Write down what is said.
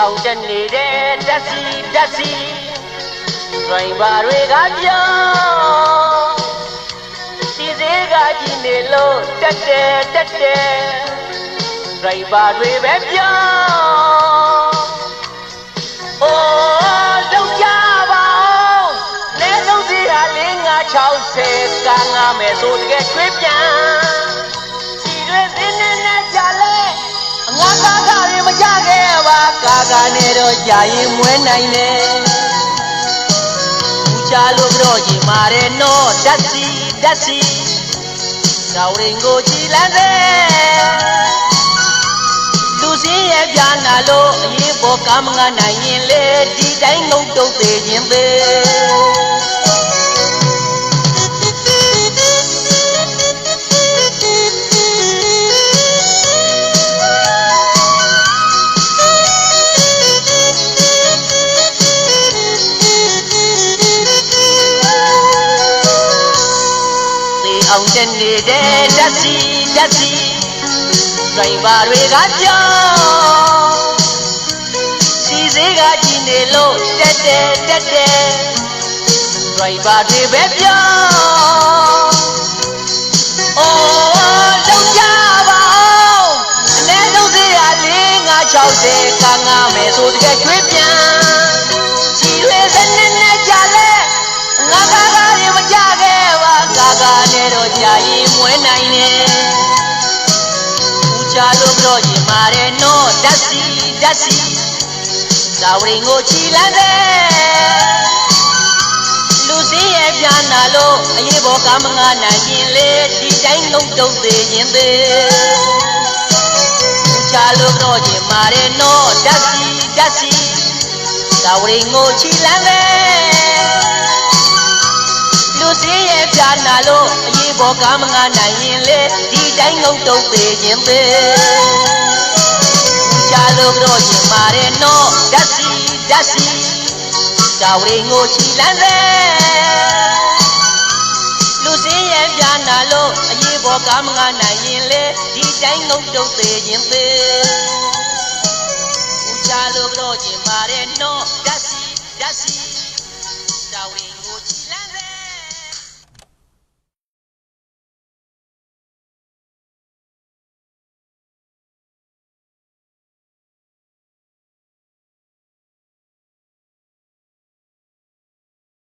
အောင်တက်နေတဲ့တက်စီဒရိုင်ဘာတွေကပြောင်းစီစေးကကြည့်နေလို့တက်တယ်ဒရိုင်ဘာတွေပဲပြောင်းအိုးလုံးကြပါအောင်နဲဆုံးစီဟာ4-5-60ကားငါမယ်ဆိုတကယ်ကျွေးပြန်စီတွေစင်းနေကြလဲငါကားတွေမကြခဲ့ပါကာနဲ့တော့ကြာရင်မွဲနိုင်တယ်ဦးချလို့ပြောကြည့်မာတယ်နော်ဓာတ်စီတော်ရင်ကိုကြည်လန်းတဲ့လူစင်းရဲ့ပြာနာလို့အရေးပေါ်ကားမငါနိုင်ရင်လေဒီတိုင်းငုံတုတ်သေးခြင်းပဲအောင်တက်နေတဲ့ဓာတ်စီဒရိုင်ဘာတွေကပြောင်းစီစေးကကြည့်နေလို့တက်တယ်ဒရိုင်ဘာတွေပဲပြောင်းအိုးလုံးကြပါအောင်အနည်းဆုံးစေးရ4-5-60ကားငါမယ်ဆိုတကယ်ကျွေးပြန်စီရွေးစနေကြလဲငါကားတွေမကြခဲ့ပါကာနဲ့တော့ကြာရင်မွဲနိုင်တယ်ဦးချလို့ပြောရင်မာတယ်နော်ဓာတ်စီတော်ရင်ကိုချီလန်းတဲ့လူစင်းရဲ့ပြာနာလို့အရေးပေါ်ကားမငါနိုင်ရင်လေဒီတိုင်းငုံတုံသေးရင်ပဲဦးချလို့ပြောရင်မာတယ်နော်ဓာတ်စီတော်ရင်ကိုချီလန်းတဲ့လူစင်းရဲ့ပြာနာလို့အရေးပေါ်ကားမငါနိုင်ရင်လေဒီတိုင်းငုံတုံသေးခြင်းပဲချလို့ပြောရင်မာတယ်နော်ဓာတ်စီတော်ရင်ကိုချီလန်းတဲ့လူစင်းရဲ့ပြာနာလို့အရေးပေါ်ကားမငါနိုင်ရင်လေဒီတိုင်းငုံတုံသေးခြင်းပဲချလို့ပြောရင်မာတယ်နော်ဓာတ်စီ